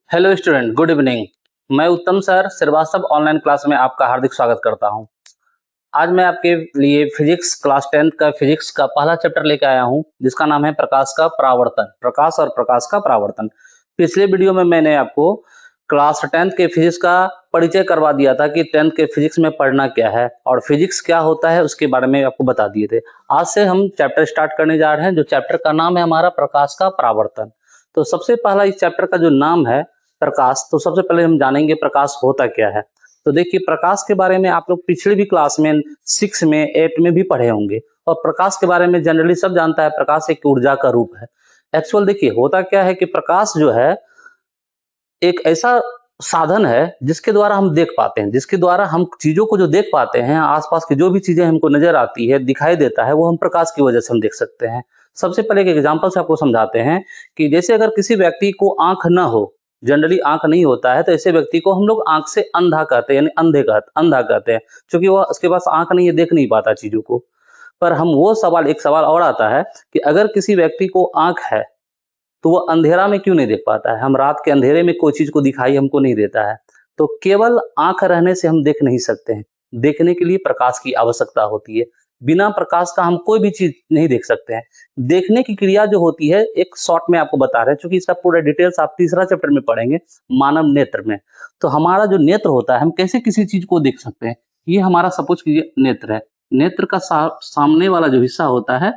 Hello student, good evening. मैं उत्तम sir Srivastava online class में आपका हार्दिक स्वागत करता हूं। आज मैं आपके लिए फिजिक्स क्लास 10th का फिजिक्स का पहला चैप्टर लेकर आया हूं, जिसका नाम है प्रकाश का परावर्तन। प्रकाश और प्रकाश का परावर्तन। पिछले वीडियो में मैंने आपको क्लास 10th के फिजिक्स का परिचय करवा दिया था कि 10th के फिजिक्स में पढ़ना क्या है और फिजिक्स क्या होता है उसके बारे में आपको बता दिए थे। आज से हम चैप्टर स्टार्ट करने जा रहे हैं, जो चैप्टर का नाम है हमारा प्रकाश का परावर्तन। तो सबसे पहला इस चैप्टर का जो नाम है प्रकाश, तो सबसे पहले हम जानेंगे प्रकाश होता क्या है। तो देखिए, प्रकाश के बारे में आप लोग पिछले भी क्लास में 6 में 8 में भी पढ़े होंगे और प्रकाश के बारे में जनरली सब जानता है, प्रकाश एक ऊर्जा का रूप है। एक्चुअल देखिए होता क्या है कि प्रकाश जो है एक ऐसा साधन है जिसके द्वारा हम देख पाते हैं, जिसके द्वारा हम चीजों को जो देख पाते हैं, आसपास की जो भी चीजें हमको नजर आती है, दिखाई देता है, वो हम प्रकाश की वजह से हम देख सकते हैं। सबसे पहले एक एग्जांपल से आपको समझाते हैं कि जैसे अगर किसी व्यक्ति को आंख ना हो, जनरली आंख नहीं होता है, तो ऐसे व्यक्ति को हम लोग आंख से अंधा कहते हैं, यानी अंधा कहते हैं, क्योंकि वो उसके पास आंख नहीं है, देख नहीं पाता चीजों को। पर हम वो सवाल एक सवाल और आता है कि अगर किसी व्यक्ति को आंख है तो वो अंधेरा में क्यों नहीं देख पाता है? हम रात के अंधेरे में कोई चीज को दिखाई हमको नहीं देता है। तो केवल आंख रहने से हम देख नहीं सकते हैं। देखने के लिए प्रकाश की आवश्यकता होती है। बिना प्रकाश का हम कोई भी चीज नहीं देख सकते हैं। देखने की क्रिया जो होती है, एक शॉर्ट में आपको बता रहे हैं, क्योंकि इसका पूरा डिटेल्स आप तीसरा चैप्टर में पढ़ेंगे, मानव नेत्र में। तो हमारा जो नेत्र होता है, हम कैसे किसी चीज को देख सकते हैं? ये हमारा सपोज कीजिए नेत्र है। नेत्र का सामने वाला जो हिस्सा होता है,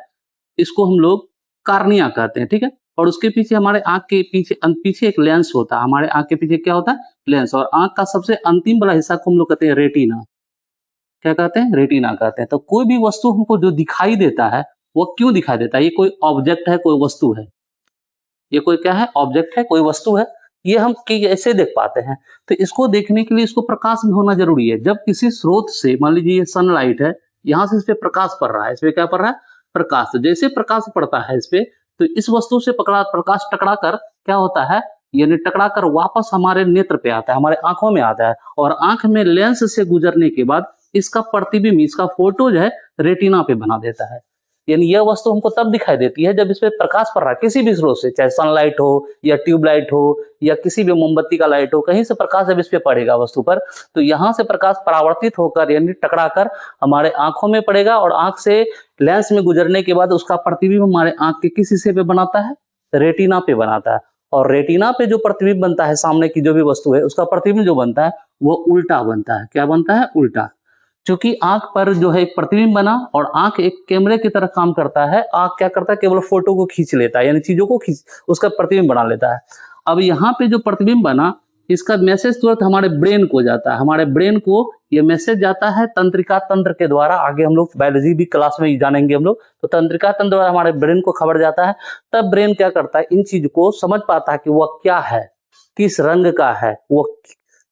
इसको हम लोग कार्निया कहते हैं, ठीक है। और उसके पीछे हमारे आंख के पीछे पीछे एक लेंस होता है। हमारे आंख के पीछे क्या होता है? लेंस। और आंख का सबसे अंतिम वाला हिस्सा को हम लोग कहते हैं रेटिना। क्या कहते हैं? रेटिना कहते हैं। तो कोई भी वस्तु हमको जो दिखाई देता है, वो क्यों दिखाई देता है? ये कोई ऑब्जेक्ट है, कोई वस्तु है। ये कोई क्या है? ऑब्जेक्ट है, कोई वस्तु है। ये हम कैसे देख पाते हैं? तो इसको देखने के लिए इसको प्रकाश भी होना जरूरी है। जब किसी स्रोत से, मान लीजिए ये सनलाइट है, यहाँ से इस पे प्रकाश पड़ रहा है, इस पे क्या पड़ रहा है? प्रकाश। तो जैसे प्रकाश पड़ता है इस पे, तो इस वस्तु से प्रकाश टकरा कर क्या होता है, यानी टकरा कर वापस हमारे नेत्र पे आता है, हमारे आंखों में आता है। और आंख में लेंस से गुजरने के बाद इसका प्रतिबिंब, इसका फोटो जो है रेटिना पे बना देता है। यानी यह वस्तु हमको तब दिखाई देती है जब इस पे प्रकाश पड़ रहा है, किसी भी स्रोत से, चाहे सनलाइट हो या ट्यूबलाइट हो या किसी भी मोमबत्ती का लाइट हो, कहीं से प्रकाश जब इस पे पड़ेगा वस्तु पर, तो यहाँ से प्रकाश परावर्तित होकर यानी टकरा कर हमारे आंखों में पड़ेगा और आंख से लेंस में गुजरने के बाद उसका प्रतिबिंब हमारे आंख के किस हिस्से पे बनाता है? रेटिना पे बनाता है। और रेटिना पे जो प्रतिबिंब बनता है, सामने की जो भी वस्तु है, उसका प्रतिबिंब जो बनता है वो उल्टा बनता है। क्या बनता है? उल्टा। क्योंकि आंख पर जो है एक प्रतिबिंब बना और आंख एक कैमरे की तरह काम करता है। आंख क्या करता है? केवल फोटो को खींच लेता है, यानी चीजों को खींच उसका प्रतिबिंब बना लेता है। अब यहाँ पे जो प्रतिबिंब बना, इसका मैसेज तुरंत हमारे ब्रेन को जाता है। हमारे ब्रेन को ये मैसेज जाता है तंत्रिका तंत्र के द्वारा। आगे हम लोग बायोलॉजी भी क्लास में जानेंगे हम लोग। तो तंत्रिका तंत्र द्वारा हमारे ब्रेन को खबर जाता है। तब ब्रेन क्या करता है? इन चीज को समझ पाता है कि वह क्या है, किस रंग का है वो,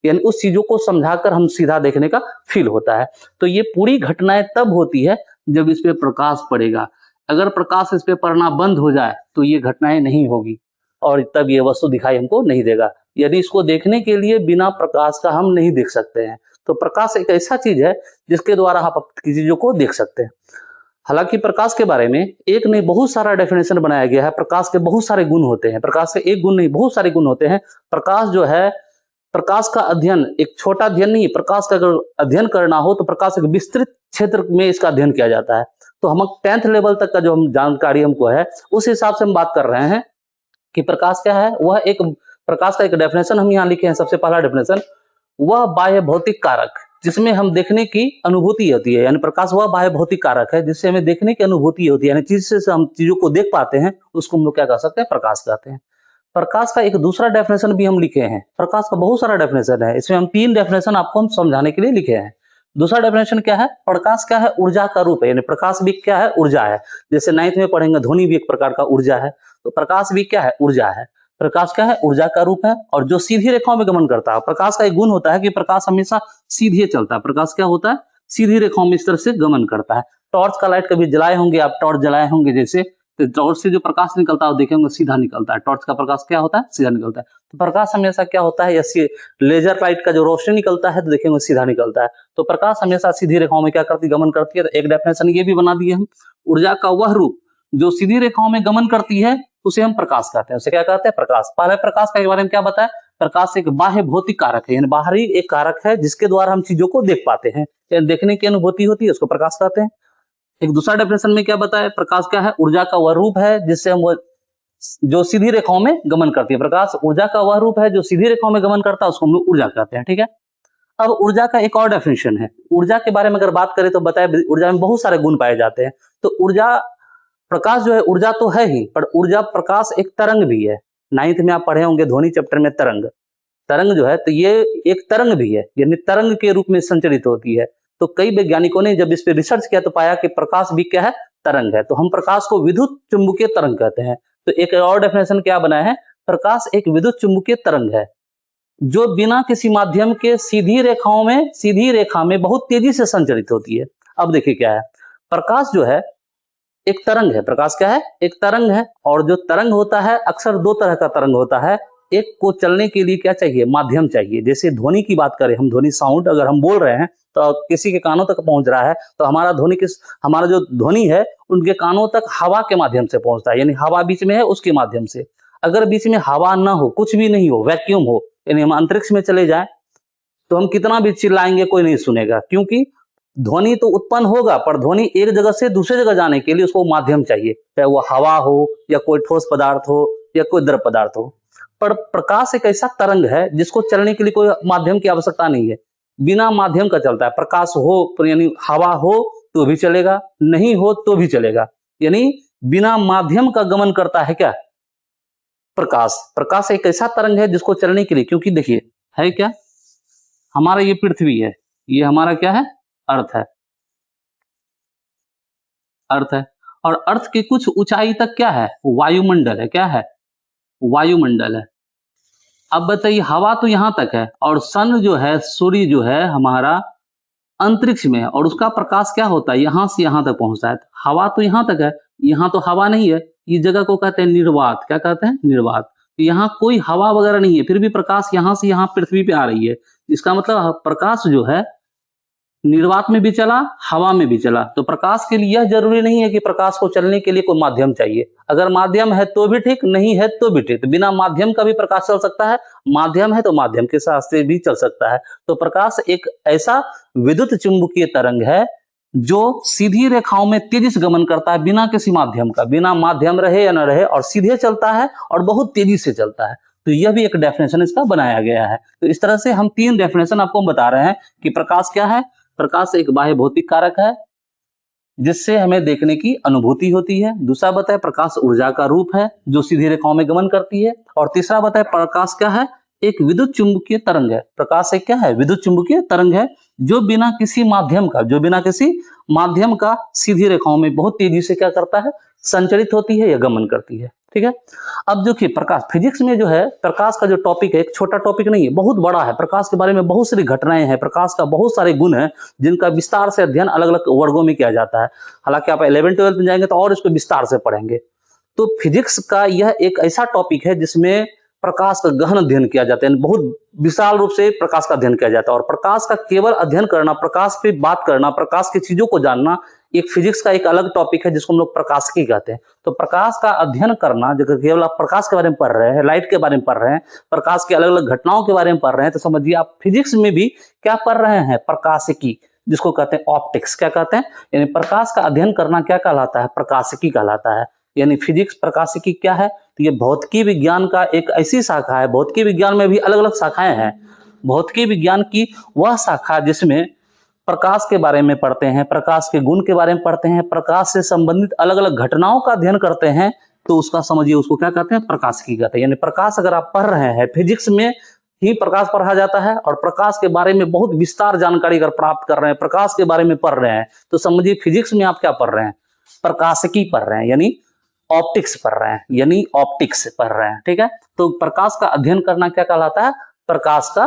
यानी उस चीजों को समझाकर हम सीधा देखने का फील होता है। तो ये पूरी घटनाएं तब होती है जब इस पे प्रकाश पड़ेगा। अगर प्रकाश इस पे पड़ना बंद हो जाए तो ये घटनाएं नहीं होगी और तब ये वस्तु दिखाई हमको नहीं देगा। यदि इसको देखने के लिए बिना प्रकाश का हम नहीं देख सकते हैं। तो प्रकाश एक ऐसा चीज है जिसके द्वारा आप चीजों को देख सकते हैं। हालांकि प्रकाश के बारे में एक नहीं बहुत सारा डेफिनेशन बनाया गया है। प्रकाश के बहुत सारे गुण होते हैं। प्रकाश के एक गुण नहीं, बहुत सारे गुण होते हैं। प्रकाश जो है, प्रकाश का अध्ययन एक छोटा अध्ययन नहीं है। प्रकाश का अगर अध्ययन करना हो तो प्रकाश एक विस्तृत क्षेत्र में इसका अध्ययन किया जाता है। तो हम 10th लेवल तक का जो हम जानकारी हमको है, उस हिसाब से हम बात कर रहे हैं कि प्रकाश क्या है। वह एक प्रकाश का एक डेफिनेशन हम यहाँ लिखे हैं। सबसे पहला डेफिनेशन, वह बाह्य भौतिक कारक जिसमें हम देखने की अनुभूति होती है। यानी प्रकाश वह बाह्य भौतिक कारक है जिससे हमें देखने की अनुभूति होती है, यानी चीज से हम चीजों को देख पाते हैं, उसको हम लोग क्या कह सकते हैं? प्रकाश कहते हैं। प्रकाश का एक दूसरा डेफिनेशन भी हम लिखे हैं। प्रकाश का बहुत सारा डेफिनेशन है, इसमें हम 3 डेफिनेशन आपको हम समझाने के लिए लिखे हैं। दूसरा डेफिनेशन क्या है? प्रकाश क्या है? ऊर्जा का रूप है। यानी प्रकाश भी क्या है? ऊर्जा है। जैसे 9th में पढ़ेंगे, ध्वनि भी एक प्रकार का ऊर्जा है। तो प्रकाश भी क्या है? ऊर्जा है। प्रकाश क्या है? ऊर्जा का रूप है और जो सीधी रेखाओं में गमन करता है। प्रकाश का एक गुण होता है कि प्रकाश हमेशा सीधे चलता है। प्रकाश क्या होता है? सीधी रेखाओं में इस तरह से गमन करता है। टॉर्च का लाइट कभी जलाए होंगे आप, टॉर्च जलाए होंगे जैसे, तो टॉर्च से जो प्रकाश निकलता है वो देखेंगे सीधा निकलता है। टॉर्च का प्रकाश क्या होता है? सीधा निकलता है। तो प्रकाश हमेशा क्या होता है? या लेजर लाइट का जो रोशनी निकलता है तो देखेंगे सीधा निकलता है। तो प्रकाश हमेशा सीधी रेखाओं में क्या करती है? गमन करती है। तो एक डेफिनेशन ये भी बना दिए हम, ऊर्जा का वह रूप जो सीधी रेखाओं में गमन करती है उसे हम प्रकाश कहते हैं। उसे क्या कहते हैं? प्रकाश। पहले प्रकाश के बारे में क्या बताया? प्रकाश एक बाह्य भौतिक कारक है, यानी बाहरी एक कारक है जिसके द्वारा हम चीजों को देख पाते हैं, यानी देखने की अनुभूति होती है, उसको प्रकाश कहते हैं। एक दूसरा डेफिनेशन में क्या बताया, प्रकाश क्या है, ऊर्जा का वह रूप है जिससे हम जो सीधी रेखाओं में गमन करती है। प्रकाश ऊर्जा का वह रूप है जो सीधी रेखाओं में गमन करता है, उसको हम लोग ऊर्जा कहते हैं। ठीक है, अब ऊर्जा का एक और डेफिनेशन है। ऊर्जा के बारे में अगर बात करें तो बताया ऊर्जा में बहुत सारे गुण पाए जाते हैं। तो ऊर्जा, प्रकाश जो है ऊर्जा तो है ही, पर ऊर्जा प्रकाश एक तरंग भी है। 9th में आप पढ़े होंगे ध्वनि चैप्टर में तरंग, तरंग जो है तो ये एक तरंग भी है, यानी तरंग के रूप में संचरित होती है। तो कई वैज्ञानिकों ने जब इस पे रिसर्च किया तो पाया कि प्रकाश भी क्या है, तरंग है। तो हम प्रकाश को विद्युत चुंबकीय तरंग कहते हैं। तो एक और डेफिनेशन क्या बनाया है, प्रकाश एक विद्युत चुंबकीय तरंग है जो बिना किसी माध्यम के सीधी रेखा में बहुत तेजी से संचरित होती है। अब देखिए क्या है, प्रकाश जो है एक तरंग है। प्रकाश क्या है, एक तरंग है, और जो तरंग होता है अक्सर दो तरह का तरंग होता है। एक को चलने के लिए क्या चाहिए, माध्यम चाहिए। जैसे ध्वनि की बात करें हम, ध्वनि साउंड अगर हम बोल रहे हैं तो किसी के कानों तक पहुंच रहा है, तो हमारा जो ध्वनि है उनके कानों तक हवा के माध्यम से पहुंचता है, यानी हवा बीच में है उसके माध्यम से। अगर बीच में हवा ना हो, कुछ भी नहीं हो, वैक्यूम हो, यानी हम अंतरिक्ष में चले जाएं, तो हम कितना भी चिल्लाएंगे कोई नहीं सुनेगा, क्योंकि ध्वनि तो उत्पन्न होगा पर ध्वनि एक जगह से दूसरी जगह जाने के लिए उसको माध्यम चाहिए, चाहे वो हवा हो या कोई ठोस पदार्थ हो या कोई द्रव पदार्थ हो। पर प्रकाश एक ऐसा तरंग है जिसको चलने के लिए कोई माध्यम की आवश्यकता नहीं है, बिना माध्यम का चलता है। प्रकाश हो यानी हवा हो तो भी चलेगा, नहीं हो तो भी चलेगा, यानी बिना माध्यम का गमन करता है क्या, प्रकाश। प्रकाश एक ऐसा तरंग है जिसको चलने के लिए, क्योंकि देखिए है क्या, हमारा ये पृथ्वी है, ये हमारा क्या है, अर्थ है, अर्थ है। और अर्थ के कुछ ऊंचाई तक क्या है, वायुमंडल है। क्या है, वायुमंडल है। अब बताइए हवा तो यहां तक है, और सन जो है, सूर्य जो है हमारा अंतरिक्ष में है, और उसका प्रकाश क्या होता है, यहां से यहां तक पहुंचता है। हवा तो यहां तक है, यहां तो हवा नहीं है, इस जगह को कहते हैं निर्वात। क्या कहते हैं, निर्वात। तो यहाँ कोई हवा वगैरह नहीं है, फिर भी प्रकाश यहां से यहां पृथ्वी पे आ रही है। इसका मतलब प्रकाश जो है निर्वात में भी चला, हवा में भी चला। तो प्रकाश के लिए यह जरूरी नहीं है कि प्रकाश को चलने के लिए कोई माध्यम चाहिए। अगर माध्यम है तो भी ठीक, नहीं है तो भी ठीक। तो बिना माध्यम का भी प्रकाश चल सकता है, माध्यम है तो माध्यम के साथ से भी चल सकता है। तो प्रकाश एक ऐसा विद्युत चुंबकीय तरंग है जो सीधी रेखाओं में तेजी से गमन करता है, बिना किसी माध्यम का, बिना माध्यम रहे या न रहे, और सीधे चलता है और बहुत तेजी से चलता है। तो यह भी एक डेफिनेशन इसका बनाया गया है। तो इस तरह से हम 3 डेफिनेशन आपको बता रहे हैं कि प्रकाश क्या है। प्रकाश एक बाह्य भौतिक कारक है जिससे हमें देखने की अनुभूति होती है। दूसरा बताए प्रकाश ऊर्जा का रूप है जो सीधी रेखाओं में गमन करती है। और तीसरा बताए प्रकाश क्या है, एक विद्युत चुंबकीय तरंग है। प्रकाश एक क्या है, विद्युत चुंबकीय तरंग है जो बिना किसी माध्यम का सीधी रेखाओं में बहुत तेजी से क्या करता है, संचरित होती है या गमन करती है। ठीक है, अब देखिए प्रकाश, फिजिक्स में जो है प्रकाश का जो टॉपिक है, एक छोटा टॉपिक नहीं है, बहुत बड़ा है। प्रकाश के बारे में बहुत सारी घटनाएं हैं, प्रकाश का बहुत सारे गुण हैं जिनका विस्तार से अध्ययन अलग अलग वर्गों में किया जाता है। हालांकि आप 11th-12th में जाएंगे तो और इसको विस्तार से पढ़ेंगे। तो फिजिक्स का यह एक ऐसा टॉपिक है जिसमें प्रकाश का गहन अध्ययन किया जाता है, बहुत विशाल रूप से प्रकाश का अध्ययन किया जाता है। और प्रकाश का केवल अध्ययन करना, प्रकाश पे बात करना, प्रकाश की चीजों को जानना, एक फिजिक्स का एक अलग टॉपिक है जिसको हम लोग प्रकाशिकी कहते हैं। तो प्रकाश का अध्ययन करना, जब केवल आप प्रकाश के बारे में पढ़ रहे हैं, लाइट के बारे में पढ़ रहे हैं, प्रकाश की अलग अलग घटनाओं के बारे में पढ़ रहे हैं, तो समझिए आप फिजिक्स में भी क्या पढ़ रहे हैं, प्रकाशिकी, जिसको कहते हैं ऑप्टिक्स। क्या कहते हैं, यानी प्रकाश का अध्ययन करना क्या कहलाता है, प्रकाशिकी कहलाता है। यानी फिजिक्स प्रकाशिकी क्या है, तो ये भौतिकी विज्ञान का एक ऐसी शाखा है। भौतिकी विज्ञान में भी अलग अलग शाखाएं हैं। भौतिकी विज्ञान की वह शाखा जिसमें प्रकाश के बारे में पढ़ते हैं, प्रकाश के गुण के बारे में पढ़ते हैं, प्रकाश से संबंधित अलग अलग घटनाओं का अध्ययन करते हैं, तो उसका समझिए उसको क्या कहते हैं, प्रकाशिकी कहते हैं। यानी प्रकाश अगर आप पढ़ रहे हैं, फिजिक्स में ही प्रकाश पढ़ा जाता है, और प्रकाश के बारे में बहुत विस्तार जानकारी अगर प्राप्त कर रहे हैं, प्रकाश के बारे में पढ़ रहे हैं, तो समझिए फिजिक्स में आप क्या पढ़ रहे हैं, प्रकाशिकी पढ़ रहे हैं, यानी ऑप्टिक्स पढ़ रहे हैं, यानी ऑप्टिक्स पढ़ रहे हैं। ठीक है, तो प्रकाश का अध्ययन करना क्या कहलाता है, प्रकाश का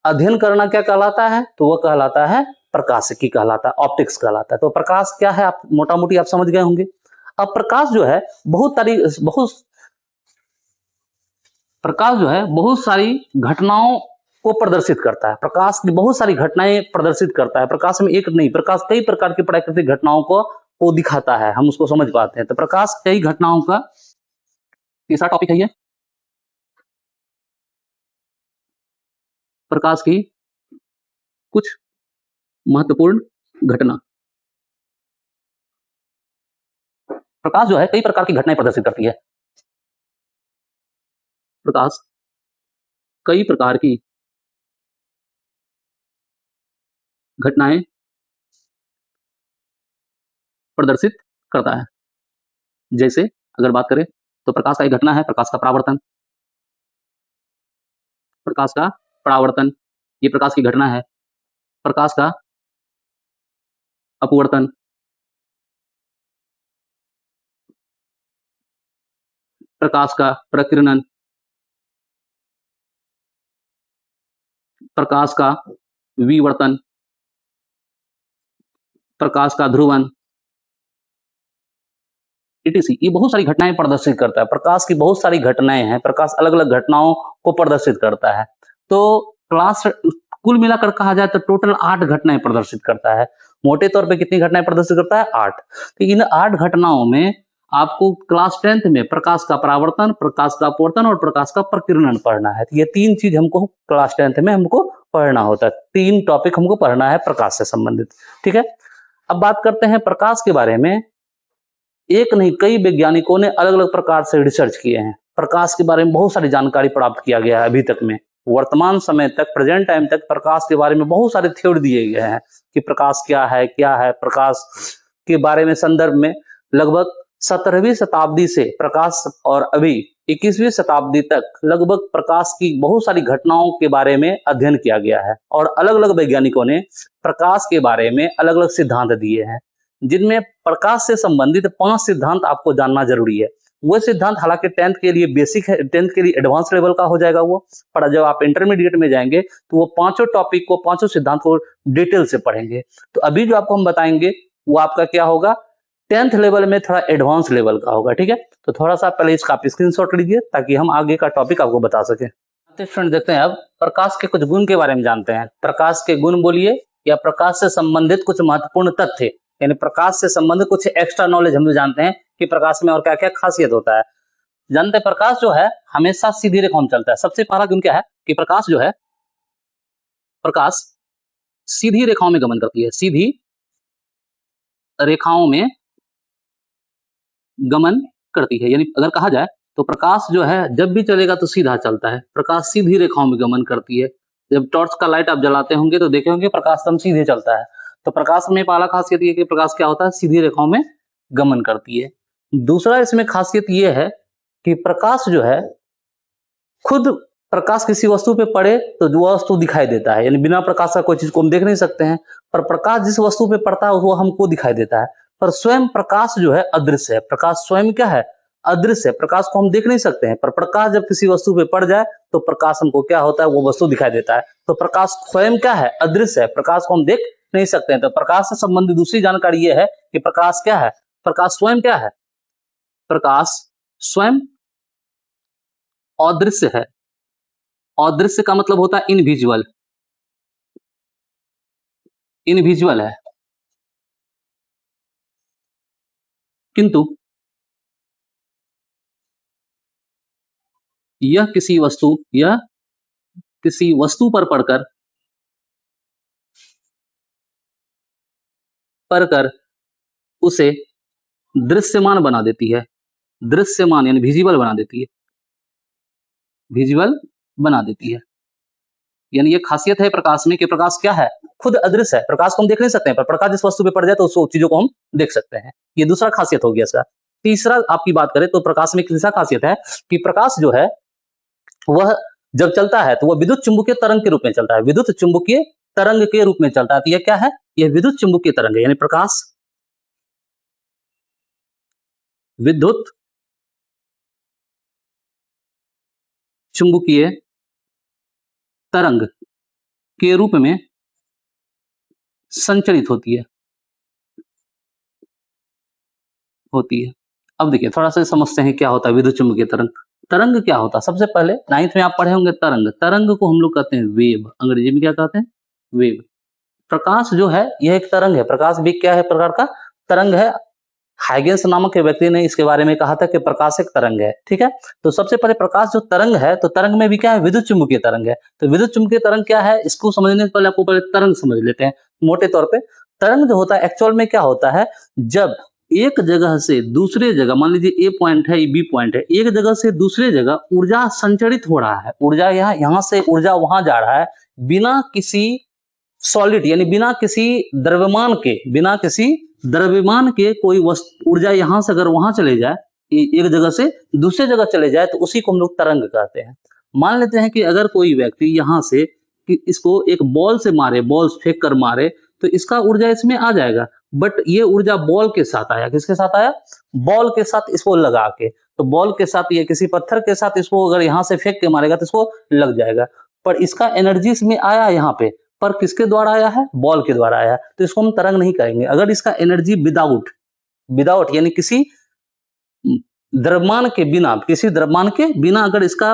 अध्ययन करना क्या कहलाता है, तो वह कहलाता है प्रकाशिकी कहलाता है, ऑप्टिक्स कहलाता है। तो प्रकाश क्या है, आप मोटा मोटी आप समझ गए होंगे। अब प्रकाश जो है बहुत सारी घटनाओं को प्रदर्शित करता है। प्रकाश की बहुत सारी घटनाएं प्रदर्शित करता है। प्रकाश में एक नहीं, प्रकाश कई प्रकार की प्राकृतिक घटनाओं को दिखाता है, हम उसको समझ पाते हैं। तो प्रकाश कई घटनाओं का तीसरा टॉपिक है ये। प्रकाश की कुछ महत्वपूर्ण घटना। प्रकाश जो है कई प्रकार की घटनाएं प्रदर्शित करती है। प्रकाश कई प्रकार की घटनाएं प्रदर्शित करता है। जैसे अगर बात करें तो प्रकाश का एक घटना है प्रकाश का परावर्तन। प्रकाश का परावर्तन ये प्रकाश की घटना है। प्रकाश का अपवर्तन, प्रकाश का प्रकीर्णन, प्रकाश का विवर्तन, प्रकाश का ध्रुवन, etc। ये बहुत सारी घटनाएं प्रदर्शित करता है। प्रकाश की बहुत सारी घटनाएं हैं। प्रकाश अलग अलग घटनाओं को प्रदर्शित करता है। तो क्लास कुल मिलाकर कहा जाए तो टोटल 8 घटनाएं प्रदर्शित करता है। मोटे तौर पे कितनी घटनाएं प्रदर्शित करता है? 8। तो इन 8 घटनाओं में आपको क्लास 10th में प्रकाश का परावर्तन, प्रकाश का अपवर्तन और प्रकाश का प्रकीर्णन पढ़ना है। तो ये 3 चीज हमको क्लास 10th में हमको पढ़ना होता है। 3 टॉपिक हमको पढ़ना है प्रकाश से संबंधित। ठीक है, अब बात करते हैं प्रकाश के बारे में। एक नहीं कई वैज्ञानिकों ने अलग अलग प्रकार से रिसर्च किए हैं। प्रकाश के बारे में बहुत सारी जानकारी प्राप्त किया गया है। अभी तक में वर्तमान समय तक प्रेजेंट टाइम तक प्रकाश के बारे में बहुत सारे थ्योरी दिए गए हैं कि प्रकाश क्या है। प्रकाश के बारे में संदर्भ में लगभग 17वीं शताब्दी से प्रकाश और अभी 21वीं शताब्दी तक लगभग प्रकाश की बहुत सारी घटनाओं के बारे में अध्ययन किया गया है और अलग अलग वैज्ञानिकों ने प्रकाश के बारे में अलग अलग सिद्धांत दिए हैं, जिनमें प्रकाश से संबंधित 5 सिद्धांत आपको जानना जरूरी है। वो सिद्धांत हालांकि 10th के लिए बेसिक है, 10th के लिए एडवांस लेवल का हो जाएगा वो, पर जब आप इंटरमीडिएट में जाएंगे तो वो पांचों टॉपिक को, पांचों सिद्धांत को डिटेल से पढ़ेंगे। तो अभी जो आपको हम बताएंगे वो आपका क्या होगा, 10th लेवल में थोड़ा एडवांस लेवल का होगा। ठीक है, तो थोड़ा सा पहले इसका आप स्क्रीनशॉट लीजिए ताकि हम आगे का टॉपिक आपको बता सके। स्टूडेंट देखते हैं अब प्रकाश के कुछ गुण के बारे में जानते हैं। प्रकाश के गुण बोलिए या प्रकाश से संबंधित कुछ महत्वपूर्ण तथ्य, यानी प्रकाश से संबंधित कुछ एक्स्ट्रा नॉलेज हम जानते हैं कि प्रकाश में और क्या क्या खासियत होता है। जानते हैं प्रकाश जो है हमेशा सीधी रेखा में चलता है। सबसे पहला गुण क्या है कि प्रकाश जो है, प्रकाश सीधी रेखाओं में गमन करती है। सीधी रेखाओं में गमन करती है, यानी अगर कहा जाए तो प्रकाश जो है जब भी चलेगा तो सीधा चलता है। प्रकाश सीधी रेखाओं में गमन करती है। जब टॉर्च का लाइट आप जलाते होंगे तो देखे होंगे प्रकाश एकदम सीधे चलता है। तो प्रकाश में पहला खासियत ये कि प्रकाश क्या होता है, सीधी रेखाओं में गमन करती है। दूसरा इसमें खासियत ये है कि प्रकाश जो है खुद प्रकाश किसी वस्तु पे पड़े तो वो वस्तु दिखाई देता है, यानी बिना प्रकाश का कोई चीज को हम देख नहीं सकते हैं, पर प्रकाश जिस वस्तु पे पड़ता है वो हमको दिखाई देता है। पर स्वयं प्रकाश जो है अदृश्य है। प्रकाश स्वयं क्या है, अदृश्य है। प्रकाश को हम देख नहीं सकते हैं, पर प्रकाश जब किसी वस्तु पे पड़ जाए तो प्रकाश हमको क्या होता है, वो वस्तु दिखाई देता है। तो प्रकाश स्वयं क्या है, अदृश्य है। प्रकाश को हम देख नहीं सकते हैं। तो प्रकाश से संबंधित दूसरी जानकारी यह है कि प्रकाश क्या है, प्रकाश स्वयं क्या है, प्रकाश स्वयं अदृश्य है। अदृश्य का मतलब होता है इनविजिबल, इनविजिबल है। किंतु यह किसी वस्तु पर पड़कर उसे दृश्यमान बना देती है। दृश्यमान यानी विजिबल बना देती है, विजिबल बना देती है। यानी ये खासियत है प्रकाश में कि प्रकाश क्या है, खुद अदृश्य है। प्रकाश को हम देख नहीं सकते हैं, पर प्रकाश जिस वस्तु पे पड़ जाए तो उस चीजों को हम देख सकते हैं। ये दूसरा खासियत हो गया इसका। तीसरा आपकी बात करें तो प्रकाश में तीसरा खासियत है कि प्रकाश जो है वह जब चलता है तो वह विद्युत चुंबकीय तरंग के रूप में चलता है। विद्युत चुंबकीय तरंग के रूप में चलता है। तो यह क्या है, यह विद्युत चुंबकीय तरंग है। यानी प्रकाश विद्युत चुंबकीय तरंग के रूप में संचरित होती है। अब देखिए थोड़ा सा समझते हैं क्या होता है विद्युत चुंबकीय तरंग। तरंग क्या होता है, सबसे पहले 9th में आप पढ़े होंगे तरंग। तरंग को हम लोग कहते हैं वेव, अंग्रेजी में क्या कहते हैं, वेव। प्रकाश जो है यह एक तरंग है। प्रकाश भी क्या है, प्रकार का तरंग है। हाइगेंस नामक के व्यक्ति ने इसके बारे में कहा था कि प्रकाश एक तरंग है। ठीक है, तो सबसे पहले प्रकाश जो तरंग है, तो तरंग में भी क्या है, विद्युत चुम्बकीय तरंग है। तो विद्युत चुम्बकीय तरंग क्या है, इसको समझने से पहले आपको पहले तरंग समझ लेते हैं। मोटे तौर पे तरंग जो होता है एक्चुअल में क्या होता है, जब एक जगह से दूसरे जगह, मान लीजिए ए पॉइंट है, बी पॉइंट है, एक जगह से दूसरे जगह ऊर्जा संचरित हो रहा है, ऊर्जा यहाँ से ऊर्जा वहां जा रहा है, बिना किसी सॉलिड यानी बिना किसी द्रव्यमान के कोई वस्तु ऊर्जा यहां से अगर वहां चले जाए, एक जगह से दूसरे जगह चले जाए, तो उसी को हम लोग तरंग कहते हैं। मान लेते हैं कि अगर कोई व्यक्ति यहां से कि इसको एक बॉल से मारे, बॉल फेंक कर मारे, तो इसका ऊर्जा इसमें आ जाएगा, बट ये ऊर्जा बॉल के साथ आया, किसके साथ आया, बॉल के साथ इसको लगा के। तो बॉल के साथ या किसी पत्थर के साथ इसको अगर यहां से फेंक के मारेगा तो इसको लग जाएगा, पर इसका एनर्जी इसमें आया यहाँ पे, पर किसके द्वारा आया है, बॉल के द्वारा आया, तो इसको हम तरंग नहीं कहेंगे। अगर इसका एनर्जी विदाउट विदाउट यानी किसी द्रव्यमान के बिना अगर इसका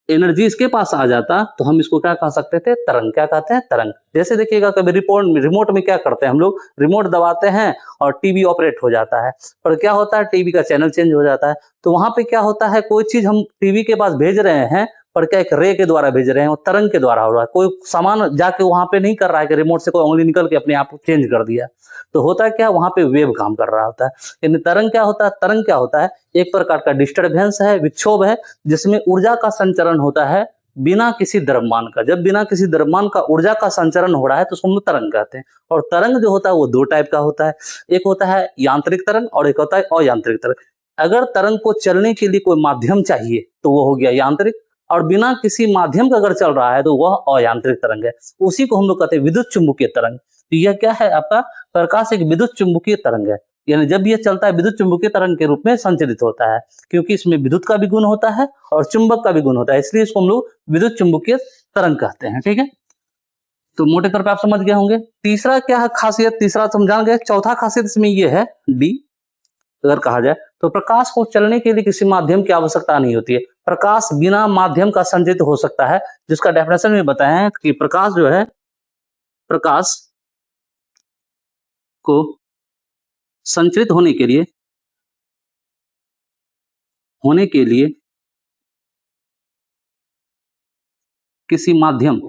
एनर्जी इसके पास आ जाता, तो हम इसको क्या कह सकते थे, तरंग। क्या कहते हैं, तरंग। जैसे देखिएगा कभी रिमोट में क्या करते हैं हम लोग, रिमोट दबाते हैं और टीवी ऑपरेट हो जाता है, पर क्या होता है, टीवी का चैनल चेंज हो जाता है। तो वहां पे क्या होता है, कोई चीज हम टीवी के पास भेज रहे हैं, पर क्या एक रे के द्वारा भेज रहे हैं, वो तरंग के द्वारा हो रहा है। कोई सामान जाके वहां पे नहीं कर रहा है कि रिमोट से कोई उंगली निकल के अपने आप चेंज कर दिया, तो होता है क्या, वहां पे वेव काम कर रहा होता है। यानी तरंग क्या होता है, तरंग क्या होता है, एक प्रकार का डिस्टरबेंस है, विक्षोभ है, जिसमें ऊर्जा का संचरण होता है बिना किसी द्रव्यमान का। जब बिना किसी द्रव्यमान का ऊर्जा का संचरण हो रहा है, तो उसको हम लोग तरंग कहते हैं। और तरंग जो होता है वो दो टाइप का होता है, एक होता है यांत्रिक तरंग और एक होता है अयांत्रिक तरंग। अगर तरंग को चलने के लिए कोई माध्यम चाहिए तो वो हो गया यांत्रिक, और बिना किसी माध्यम का अगर चल रहा है तो वह अयांत्रिक तरंग है। उसी को हम लोग कहते हैं विद्युत चुम्बकीय तरंग। तो यह क्या है, आपका प्रकाश एक विद्युत चुम्बकीय तरंग है, यानी जब यह चलता है विद्युत चुम्बकीय तरंग के रूप में संचरित होता है, क्योंकि इसमें विद्युत का भी गुण होता है और चुंबक का भी गुण होता है, इसलिए इसको हम लोग विद्युत चुम्बकीय तरंग कहते हैं। ठीक है, तो मोटे तौर पे आप समझ गए होंगे। तीसरा क्या है खासियत, तीसरा समझा गए। चौथा खासियत इसमें यह है, डी अगर कहा जाए तो प्रकाश को चलने के लिए किसी माध्यम की आवश्यकता नहीं होती है। प्रकाश बिना माध्यम का संचरित हो सकता है, जिसका डेफिनेशन में बताया है कि प्रकाश जो है, प्रकाश को संचरित होने के लिए किसी माध्यम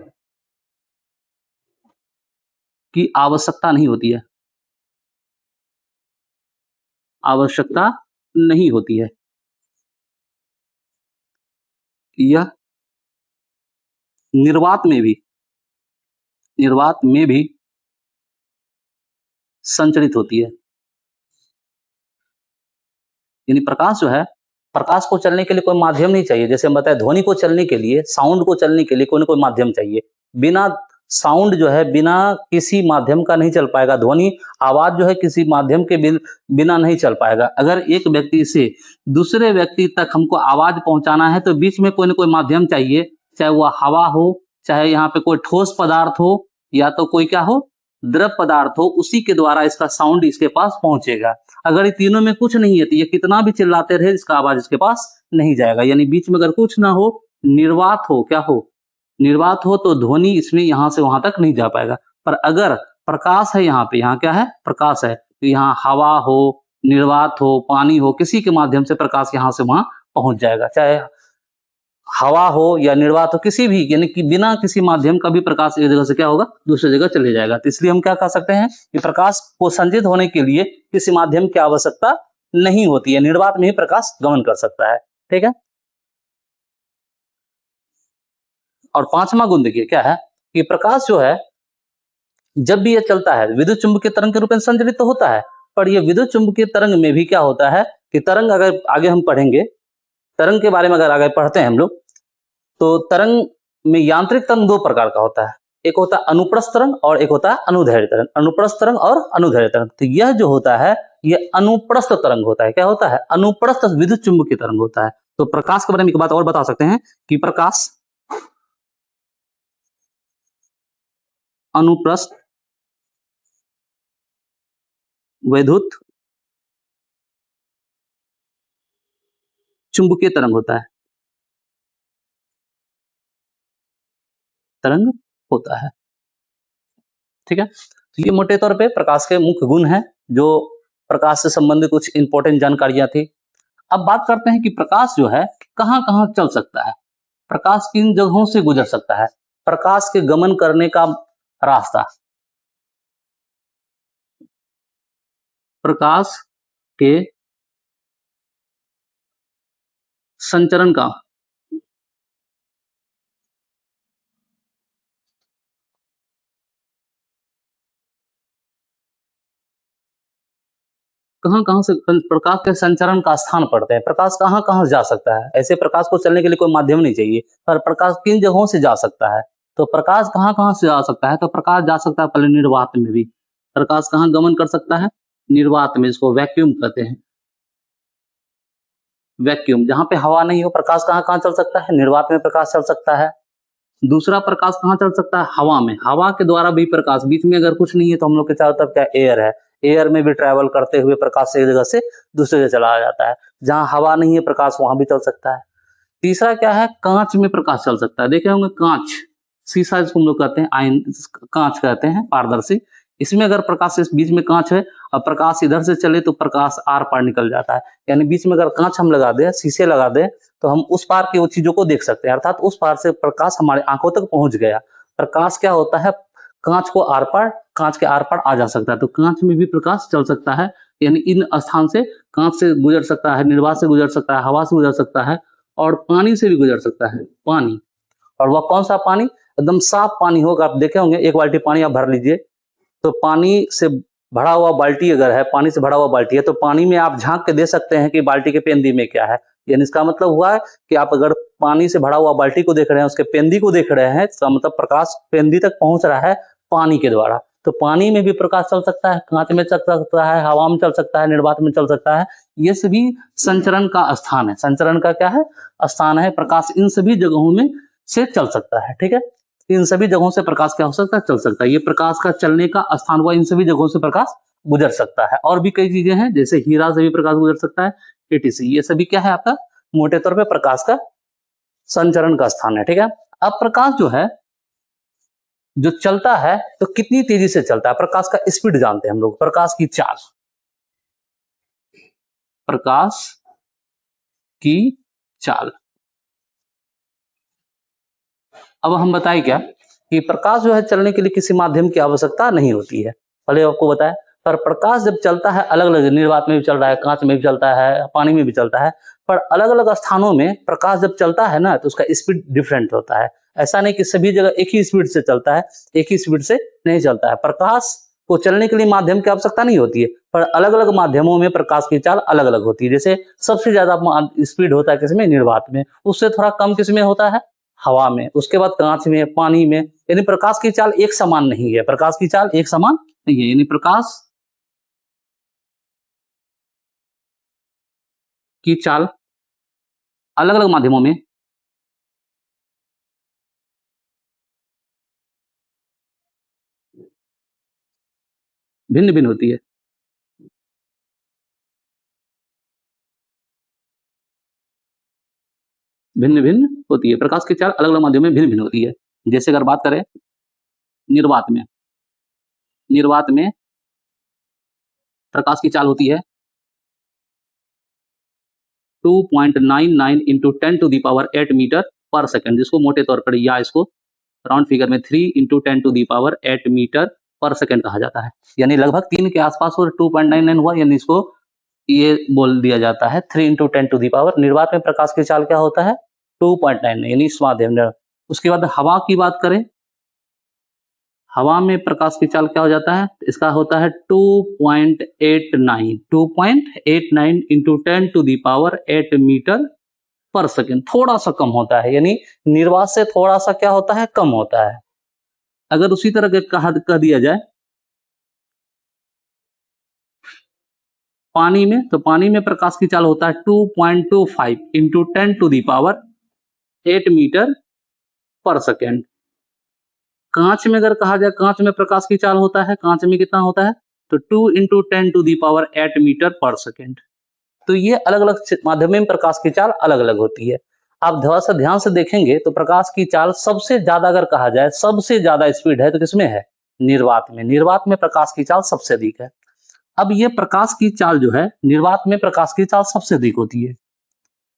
की आवश्यकता नहीं होती है, आवश्यकता नहीं होती है। यह निर्वात में भी संचरित होती है। यानी प्रकाश जो है, प्रकाश को चलने के लिए कोई माध्यम नहीं चाहिए। जैसे हम बताए, ध्वनि को चलने के लिए, साउंड को चलने के लिए कोई ना कोई माध्यम चाहिए। बिना साउंड जो है, बिना किसी माध्यम का नहीं चल पाएगा। ध्वनि आवाज जो है किसी माध्यम के बिना नहीं चल पाएगा। अगर एक व्यक्ति से दूसरे व्यक्ति तक हमको आवाज पहुंचाना है, तो बीच में कोई ना कोई माध्यम चाहिए, चाहे वह हवा हो, चाहे यहाँ पे कोई ठोस पदार्थ हो, या तो कोई क्या हो, द्रव पदार्थ हो, उसी के द्वारा इसका साउंड इसके पास पहुंचेगा। अगर ये तीनों में कुछ नहीं है, तो ये कितना भी चिल्लाते रहे, इसका आवाज इसके पास नहीं जाएगा। यानी बीच में अगर कुछ ना हो, निर्वात हो, क्या हो, निर्वात हो, तो ध्वनि इसमें यहां से वहां तक नहीं जा पाएगा। पर अगर प्रकाश है, यहाँ पे, यहाँ क्या है, प्रकाश है, तो यहाँ हवा हो, निर्वात हो, पानी हो, किसी के माध्यम से प्रकाश यहां से वहां पहुंच जाएगा। चाहे हवा हो या निर्वात हो, किसी भी, यानी कि बिना किसी माध्यम का भी प्रकाश एक जगह से क्या होगा, दूसरी जगह चले जाएगा। तो इसलिए हम क्या कह सकते हैं कि प्रकाश को संचित होने के लिए किसी माध्यम की आवश्यकता नहीं होती है, निर्वात में ही प्रकाश गमन कर सकता है। ठीक है, और पांचवा गुण देखिए क्या है, कि प्रकाश जो है, जब भी यह चलता है, विद्युत चुम्बकीय तरंग के रूप में संचरित तो होता है, पर यह विद्युत चुम्बकीय तरंग में भी क्या होता है कि तरंग, अगर आगे हम पढ़ेंगे, तरंग के बारे में अगर आगे पढ़ते हैं हम लोग, तो तरंग में यांत्रिक तरंग दो प्रकार का होता है। एक होता है अनुप्रस्थ तरंग और एक होता है अनुदैर्ध्य तरंग। अनुप्रस्थ तरंग और अनुदैर्ध्य तरंग। तो यह जो होता है, यह अनुप्रस्थ तरंग होता है। क्या होता है, अनुप्रस्थ विद्युत चुम्बकीय तरंग होता है। तो प्रकाश के बारे में एक बात और बता सकते हैं कि प्रकाश अनुप्रस्थ विद्युत चुम्बकीय तरंग होता है, तरंग होता है। ठीक है, तो ये मोटे तौर पे प्रकाश के मुख्य गुण हैं, जो प्रकाश से संबंधित कुछ इंपॉर्टेंट जानकारियां थी। अब बात करते हैं कि प्रकाश जो है कहाँ कहाँ चल सकता है, प्रकाश किन जगहों से गुजर सकता है, प्रकाश के गमन करने का रास्ता, प्रकाश के संचरण का कहाँ कहाँ से प्रकाश के संचरण का स्थान पड़ते हैं, प्रकाश कहाँ कहाँ जा सकता है। ऐसे प्रकाश को चलने के लिए कोई माध्यम नहीं चाहिए, पर प्रकाश किन जगहों से जा सकता है। तो प्रकाश कहाँ कहाँ से जा सकता है, तो प्रकाश जा सकता है पहले निर्वात में भी। प्रकाश कहाँ गमन कर सकता है, निर्वात में, इसको वैक्यूम कहते हैं। वैक्यूम, जहां पे हवा नहीं हो, प्रकाश कहाँ कहाँ चल सकता है, निर्वात में प्रकाश चल सकता है। दूसरा प्रकाश कहाँ चल सकता है, हवा में, हवा के द्वारा भी प्रकाश, बीच में अगर कुछ नहीं है तो हम लोग के चारों तरफ क्या एयर है, एयर में भी ट्रैवल करते हुए प्रकाश एक जगह से दूसरी जगह चला जाता है। जहां हवा नहीं है प्रकाश वहां भी चल सकता है। तीसरा क्या है, कांच में प्रकाश चल सकता है। देखे होंगे कांच, शीशा जिसको हम लोग कहते हैं, आयन, कांच कहते हैं, पारदर्शी। इसमें अगर प्रकाश इस बीच में कांच है और प्रकाश इधर से चले तो प्रकाश आर पार निकल जाता है। यानी बीच में अगर कांच हम लगा दे, शीशे लगा दे, तो हम उस पार की वो चीजों को देख सकते हैं, अर्थात उस पार से प्रकाश हमारे आंखों तक पहुंच गया। प्रकाश क्या होता है, कांच को आर पार, कांच के आर पार आ जा सकता है। तो कांच में भी प्रकाश चल सकता है, यानी इन स्थान से कांच से गुजर सकता है, निर्वात से गुजर सकता है, हवा से गुजर सकता है और पानी से भी गुजर सकता है। पानी, और वह कौन सा पानी, एकदम साफ पानी होगा। आप देखे होंगे, एक बाल्टी पानी आप भर लीजिए, तो पानी से भरा हुआ बाल्टी अगर है, पानी से भरा हुआ बाल्टी है, तो पानी में आप झांक के दे सकते हैं कि बाल्टी के पेंदी में क्या है। यानी इसका मतलब हुआ है कि आप अगर पानी से भरा हुआ बाल्टी को देख रहे हैं, उसके पेंदी को देख रहे हैं, इसका मतलब प्रकाश पेंदी तक पहुंच रहा है पानी के द्वारा। तो पानी में भी प्रकाश चल सकता है, कांच में चल सकता है, हवा में चल सकता है, निर्वात में चल सकता है। ये सभी संचरण का स्थान है, संचरण का क्या है, स्थान है। प्रकाश इन सभी जगहों में से चल सकता है, ठीक है। इन सभी जगहों से प्रकाश क्या हो सकता है, चल सकता है। ये प्रकाश का चलने का स्थान हुआ, इन सभी जगहों से प्रकाश गुजर सकता है। और भी कई चीजें हैं, जैसे हीरा से भी प्रकाश गुजर सकता है, एटीसी। ये सभी क्या है, आपका मोटे तौर पे प्रकाश का संचरण का स्थान है, ठीक है। अब प्रकाश जो है, जो चलता है तो कितनी तेजी से चलता है, प्रकाश का स्पीड जानते हैं हम लोग, प्रकाश की चाल, प्रकाश की चाल। अब हम बताएं क्या कि प्रकाश जो है चलने के लिए किसी माध्यम की आवश्यकता नहीं होती है, पहले आपको बताया। पर प्रकाश जब चलता है अलग अलग, निर्वात में भी चल रहा है, कांच में भी चलता है, पानी में भी चलता है, पर अलग अलग स्थानों में प्रकाश जब चलता है ना, तो उसका स्पीड डिफरेंट होता है। ऐसा नहीं कि सभी जगह एक ही स्पीड से चलता है, एक ही स्पीड से नहीं चलता है। प्रकाश को चलने के लिए माध्यम की आवश्यकता नहीं होती है, पर अलग अलग माध्यमों में प्रकाश की चाल अलग अलग होती है। जैसे सबसे ज्यादा स्पीड होता है किसमें, निर्वात में, उससे थोड़ा कम किसमें होता है, हवा में, उसके बाद कांच में, पानी में। यानी प्रकाश की चाल एक समान नहीं है, प्रकाश की चाल एक समान नहीं है, यानी प्रकाश की चाल अलग अलग माध्यमों में भिन्न भिन्न होती है। भिन्न भिन्न होती है, प्रकाश की चाल अलग अलग माध्यमों में भिन्न भिन्न होती है। जैसे अगर बात करें निर्वात में, निर्वात में प्रकाश की चाल होती है 2.99 इंटू 10⁸ मीटर पर सेकंड, जिसको मोटे तौर पर या इसको राउंड फिगर में 3 इंटू 10⁸ मीटर पर सेकंड कहा जाता है। यानी लगभग 3 के आसपास और 2.99 हुआ, यानी इसको ये बोल दिया जाता है 3 इंटू 10⁻। निर्वात में प्रकाश की चाल क्या होता है, 2.9, यानी इस माध्यम में। उसके बाद हवा की बात करें, हवा में प्रकाश की चाल क्या हो जाता है, इसका होता है 2.89 इंटू 10⁸ मीटर पर सेकंड, थोड़ा सा कम होता है, यानी निर्वात से थोड़ा सा क्या होता है, कम होता है। अगर उसी तरह के कह दिया जाए पानी में, तो पानी में प्रकाश की चाल होता है 2.25 इंटू 10⁸ मीटर पर सेकेंड। कांच में अगर कहा जाए, कांच में प्रकाश की चाल होता है, कांच में कितना होता है, तो 2 इंटू 10⁸ मीटर पर सेकेंड। तो ये अलग अलग माध्यम में प्रकाश की चाल अलग अलग होती है। आप थोड़ा सा ध्यान से देखेंगे तो प्रकाश की चाल सबसे ज्यादा अगर कहा जाए, सबसे ज्यादा स्पीड है तो किसमें है, निर्वात में। निर्वात में प्रकाश की चाल सबसे अधिक है। अब ये प्रकाश की चाल जो है, निर्वात में प्रकाश की चाल सबसे अधिक होती है।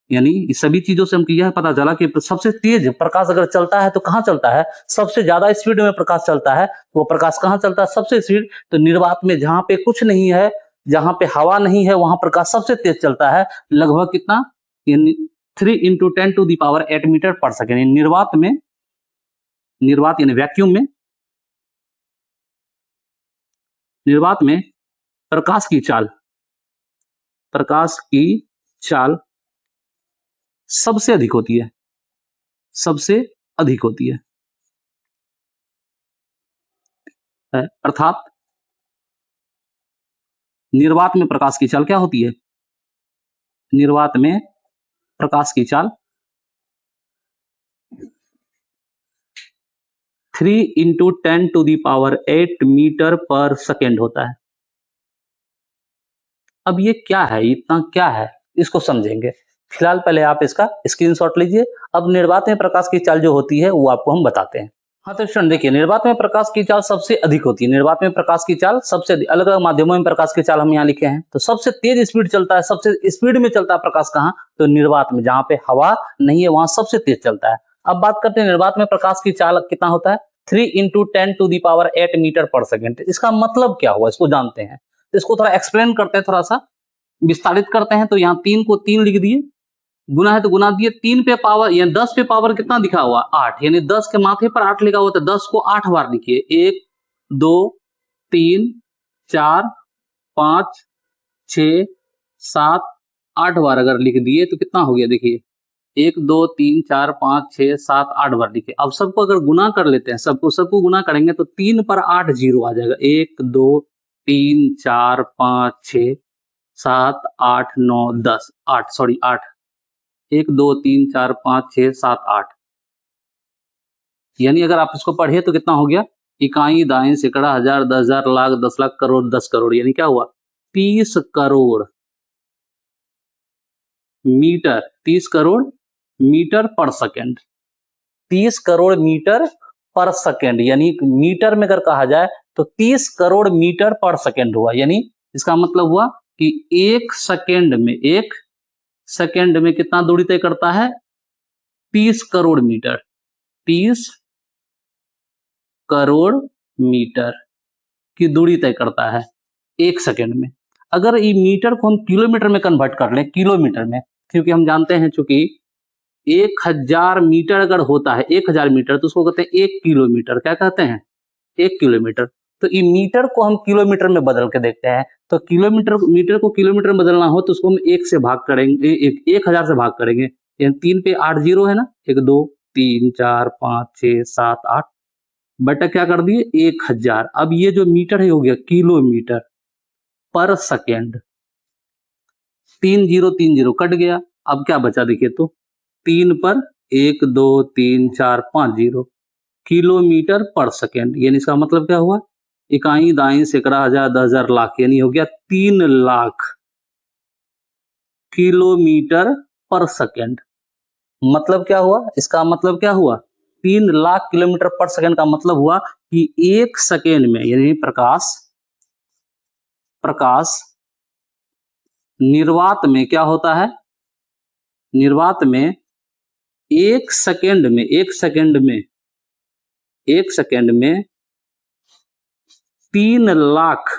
यानी इस सभी चीजों से हमको यह पता चला कि सबसे तेज प्रकाश अगर चलता है तो कहाँ चलता है, सबसे ज्यादा स्पीड में प्रकाश चलता है, वो प्रकाश कहाँ चलता है सबसे स्पीड, तो निर्वात में, जहां पे कुछ नहीं है, जहां पे हवा नहीं है, वहां प्रकाश सबसे तेज चलता है। लगभग कितना, 3 इंटू 10⁸ मीटर पर सेकेंड। निर्वात यानी वैक्यूम में, निर्वात में प्रकाश की चाल सबसे अधिक होती है, सबसे अधिक होती है। अर्थात निर्वात में प्रकाश की चाल क्या होती है, निर्वात में प्रकाश की चाल 3 इंटू 10⁸ मीटर पर सेकेंड होता है। अब ये क्या है, इतना क्या है, इसको समझेंगे। फिलहाल पहले आप इसका स्क्रीनशॉट लीजिए। अब निर्वात में प्रकाश की चाल जो होती है वो आपको हम बताते हैं। हाँ तो स्टूडेंट देखिए, निर्वात में प्रकाश की चाल सबसे अधिक होती है। निर्वात में प्रकाश की चाल सबसे अधिक, अलग अलग माध्यमों में प्रकाश की चाल हम यहाँ लिखे हैं। तो सबसे तेज स्पीड चलता है, सबसे स्पीड में चलता है प्रकाश कहाँ, तो निर्वात में, जहां पे हवा नहीं है वहां सबसे तेज चलता है। अब बात करते हैं निर्वात में प्रकाश की चाल कितना होता है, 3 इंटू 10⁸ मीटर पर सेकेंड। इसका मतलब क्या हुआ, इसको जानते हैं। इसको थोड़ा एक्सप्लेन करते हैं, थोड़ा सा विस्तारित करते हैं। तो यहाँ 3 को 3 लिख दिए, गुना है तो गुना दिए, 3 पे पावर यानी 10 पे पावर कितना दिखा हुआ, 8, यानी 10 के माथे पर 8 लिखा हुआ, तो 10 को 8 बार लिखिए। 1 2 3 4 5 6 7 8 बार अगर लिख दिए तो कितना हो गया, देखिए 1 2 3 4 5 6 7 8 बार लिखे। अब सबको अगर गुना कर लेते हैं, सबको गुना करेंगे तो 3 पर 8 जीरो आ जाएगा। 1 2 3 4 5 6 7 8 9 10 8 सॉरी 8, 1 2 3 4 5 6 7 8, यानी अगर आप इसको पढ़े तो कितना हो गया, इकाई दाएं सैकड़ा हजार 10,000 लाख 10 लाख करोड़ 10 करोड़, यानी क्या हुआ 30 करोड़ मीटर, 30 करोड़ मीटर पर सेकेंड, 30 करोड़ मीटर पर सेकेंड, यानी मीटर में अगर कहा जाए तो 30 करोड़ मीटर पर सेकेंड हुआ। यानी इसका मतलब हुआ कि एक सेकेंड में कितना दूरी तय करता है, 30 करोड़ मीटर, 30 करोड़ मीटर की दूरी तय करता है एक सेकेंड में। अगर ये मीटर को हम किलोमीटर में कन्वर्ट कर लें, किलोमीटर में, क्योंकि हम जानते हैं चूंकि 1000 मीटर अगर होता है, 1000 मीटर, तो उसको कहते हैं 1 किलोमीटर। क्या कहते हैं, 1 किलोमीटर। तो ये मीटर को हम किलोमीटर में बदल के देखते हैं। तो मीटर को किलोमीटर में बदलना हो तो उसको हम 1 से भाग करेंगे, 1000 से भाग करेंगे, यानी 3 पे 8 जीरो है ना, 1 2 3 4 5 6 7 8 बटा क्या कर दिए 1000। अब ये जो मीटर है हो गया किलोमीटर पर सेकेंड, 3 0 कट गया। अब क्या बचा देखिए, तो 3 पर 1 2 3 4 5 जीरो, किलोमीटर पर सेकेंड, यानी इसका मतलब क्या हुआ, इकाई दाई सैकड़ा हजार 10,000 लाख, यानी हो गया 3 लाख किलोमीटर पर सेकेंड। मतलब क्या हुआ, इसका मतलब क्या हुआ, 3 लाख किलोमीटर पर सेकेंड का मतलब हुआ कि एक सेकेंड में, यानी प्रकाश निर्वात में क्या होता है, निर्वात में एक सेकेंड में 3 लाख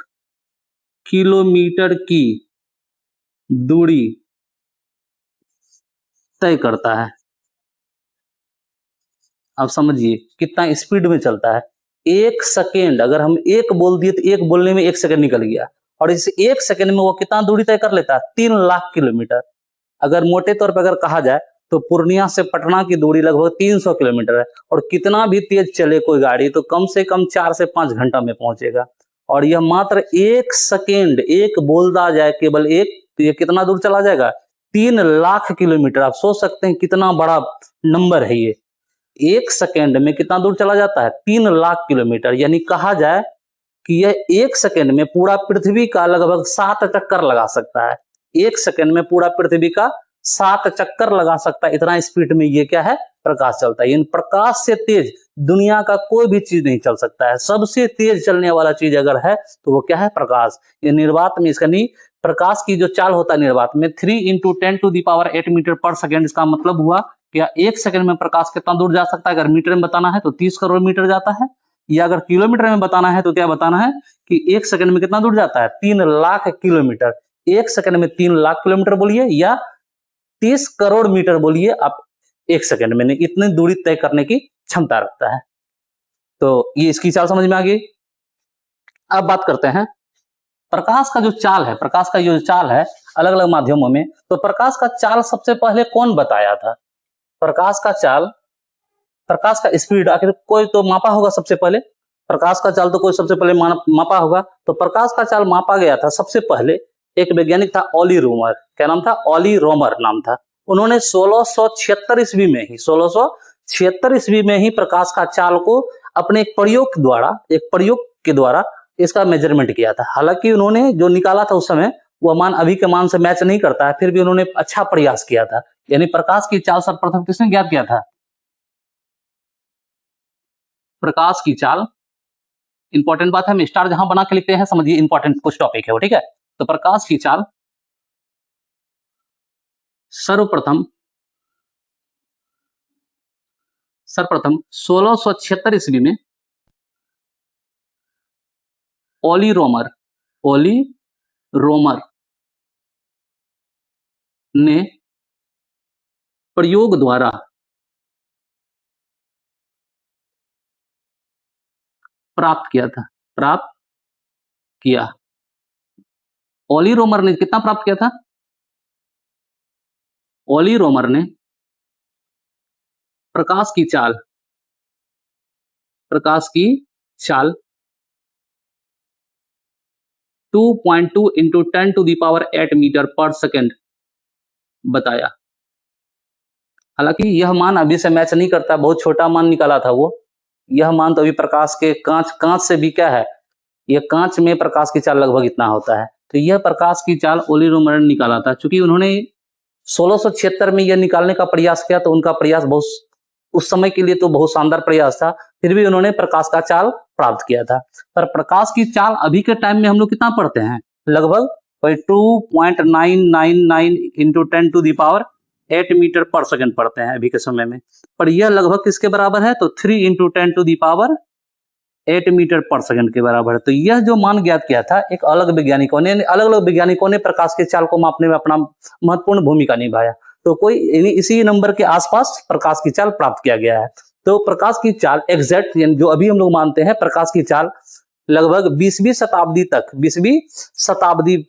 किलोमीटर की दूरी तय करता है। अब समझिए कितना स्पीड में चलता है। एक सेकेंड, अगर हम एक बोल दिए तो एक बोलने में 1 सेकेंड निकल गया, और इस 1 सेकेंड में वो कितना दूरी तय कर लेता है, 3 लाख किलोमीटर। अगर मोटे तौर पर अगर कहा जाए तो पूर्णिया से पटना की दूरी लगभग 300 किलोमीटर है, और कितना भी तेज चले कोई गाड़ी तो कम से कम 4 से 5 घंटा में पहुंचेगा। और यह मात्र 1 सेकेंड, एक बोलता जाए केवल एक, तो यह कितना दूर चला जाएगा, 3 लाख किलोमीटर। आप सोच सकते हैं कितना बड़ा नंबर है ये। 1 सेकेंड में कितना दूर चला जाता है, 3 लाख किलोमीटर। यानी कहा जाए कि यह 1 सेकेंड में पूरा पृथ्वी का लगभग 7 चक्कर लगा सकता है। 1 सेकेंड में पूरा पृथ्वी का 7 चक्कर लगा सकता है, इतना स्पीड में ये क्या है, प्रकाश चलता है। यानी प्रकाश से तेज दुनिया का कोई भी चीज नहीं चल सकता है। सबसे तेज चलने वाला चीज अगर है तो वो क्या है, प्रकाश। ये निर्वात में इसका नहीं, प्रकाश की जो चाल होता है निर्वात में 3 × 10⁸ मीटर पर सेकेंड। इसका मतलब हुआ कि 1 सेकंड में प्रकाश कितना दूर जा सकता है। अगर मीटर में बताना है तो 30 करोड़ मीटर जाता है, या अगर किलोमीटर में बताना है तो क्या बताना है कि 1 सेकंड में कितना दूर जाता है, 3 लाख किलोमीटर। 1 सेकंड में 3 लाख किलोमीटर बोलिए या 30 करोड़ मीटर बोलिए, आप 1 सेकंड में नहीं, इतनी दूरी तय करने की क्षमता रखता है। तो ये इसकी चाल समझ में आ गई। अब बात करते हैं प्रकाश का जो चाल है, प्रकाश का जो चाल है अलग अलग माध्यमों में, तो प्रकाश का चाल सबसे पहले कौन बताया था? प्रकाश का चाल, प्रकाश का स्पीड आखिर कोई तो मापा होगा सबसे पहले। प्रकाश का चाल तो कोई सबसे पहले मापा होगा। तो प्रकाश का चाल मापा गया था सबसे पहले, एक वैज्ञानिक था ऑली रोमर। क्या नाम था? ऑली रोमर नाम था। उन्होंने 1676 ईस्वी में ही 1676 ईस्वी में ही प्रकाश का चाल को अपने एक प्रयोग के द्वारा इसका मेजरमेंट किया था। हालांकि उन्होंने जो निकाला था उस समय वह मान अभी के मान से मैच नहीं करता है, फिर भी उन्होंने अच्छा प्रयास किया था। यानी प्रकाश की चाल सर्वप्रथम किसने ज्ञात किया था? प्रकाश की चाल, इंपॉर्टेंट बात है, हम स्टार जहां बना के लिखते हैं समझिए इंपॉर्टेंट कुछ टॉपिक है वो, ठीक है। तो प्रकाश की चाल सर्वप्रथम 1676 ईस्वी में ओली रोमर ने प्रयोग द्वारा प्राप्त किया। ओली रोमर ने कितना प्राप्त किया था? ओली रोमर ने प्रकाश की चाल 2.2 × 10⁸ मीटर पर सेकेंड बताया। हालांकि यह मान अभी से मैच नहीं करता, बहुत छोटा मान निकाला था वो। यह मान तो अभी प्रकाश के कांच से भी क्या है, यह कांच में प्रकाश की चाल लगभग इतना होता है। तो यह प्रकाश की चाल ओली रोमर ने निकाला था। चूंकि उन्होंने 1676 में यह निकालने का प्रयास किया, तो उनका प्रयास बहुत उस समय के लिए तो बहुत शानदार प्रयास था, फिर भी उन्होंने प्रकाश का चाल प्राप्त किया था। पर प्रकाश की चाल अभी के टाइम में हम लोग कितना पढ़ते हैं? लगभग 2.999 × 10⁸ मीटर पर सेकंड पढ़ते हैं अभी के समय में। पर यह लगभग किसके बराबर है? तो 3 × 10⁸ मीटर पर सेकंड के बराबर है। तो यह जो मान ज्ञात किया था, एक अलग अलग वैज्ञानिकों ने प्रकाश की चाल को मापने में अपना महत्वपूर्ण भूमिका निभाया। तो कोई इसी नंबर के आसपास प्रकाश की चाल प्राप्त किया गया है। तो प्रकाश की चाल एग्जैक्ट जो अभी हम लोग मानते हैं, प्रकाश की चाल लगभग 20वीं शताब्दी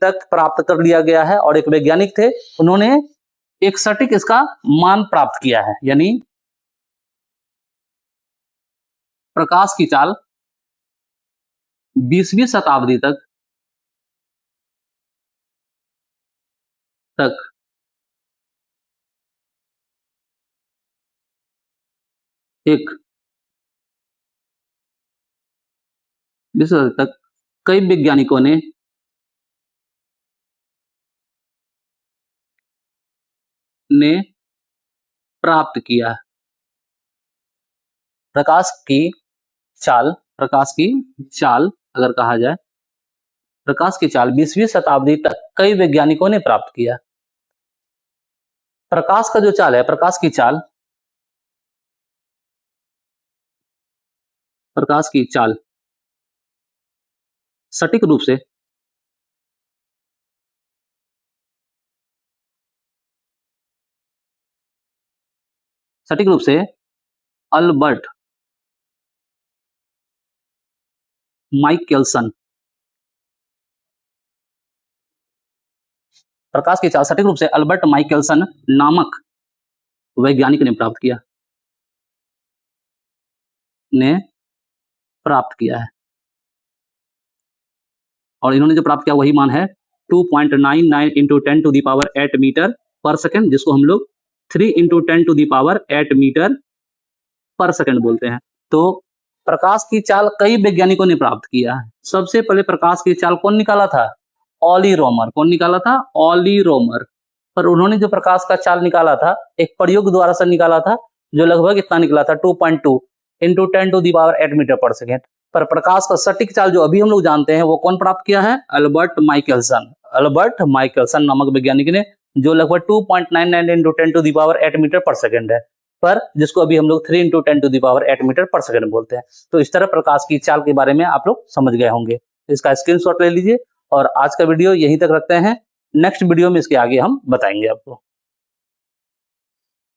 तक प्राप्त कर लिया गया है। और एक वैज्ञानिक थे, उन्होंने एक सटीक इसका मान प्राप्त किया है। यानी प्रकाश की चाल 20वीं शताब्दी तक एक तक कई वैज्ञानिकों ने प्राप्त किया। प्रकाश की चाल अगर कहा जाए, प्रकाश की चाल 20वीं शताब्दी तक कई वैज्ञानिकों ने प्राप्त किया। प्रकाश का जो चाल है, प्रकाश की चाल सटीक रूप से अल्बर्ट माइकलसन, प्रकाश की चाल सटीक रूप से अल्बर्ट माइकलसन नामक वैज्ञानिक ने प्राप्त किया है। और इन्होंने जो प्राप्त किया वही मान है 2.99 × 10⁸ मीटर पर सेकेंड, जिसको हम लोग 3 × 10⁸ मीटर पर सेकेंड बोलते हैं। तो प्रकाश की चाल कई वैज्ञानिकों ने प्राप्त किया है। सबसे पहले प्रकाश की चाल कौन निकाला था? ओली रोमर। कौन निकाला था? ओली रोमर। पर उन्होंने जो प्रकाश का चाल निकाला था एक प्रयोग द्वारा से निकाला था, जो लगभग इतना निकला था 2.2 इंटू 10⁸ मीटर पर सेकेंड। पर प्रकाश का सटीक चाल जो अभी हम लोग जानते हैं वो कौन प्राप्त किया है? अल्बर्ट माइकलसन नामक वैज्ञानिक ने, जो लगभग 2.99 इंटू 10⁸ मीटर पर सेकेंड है, पर जिसको अभी हम लोग 3 इंटू 10⁸ मीटर पर सेकेंड बोलते हैं। तो इस तरह प्रकाश की चाल के बारे में आप लोग समझ गए होंगे। इसका स्क्रीनशॉट ले लीजिए और आज का वीडियो यहीं तक रखते हैं। नेक्स्ट वीडियो में इसके आगे हम बताएंगे आपको।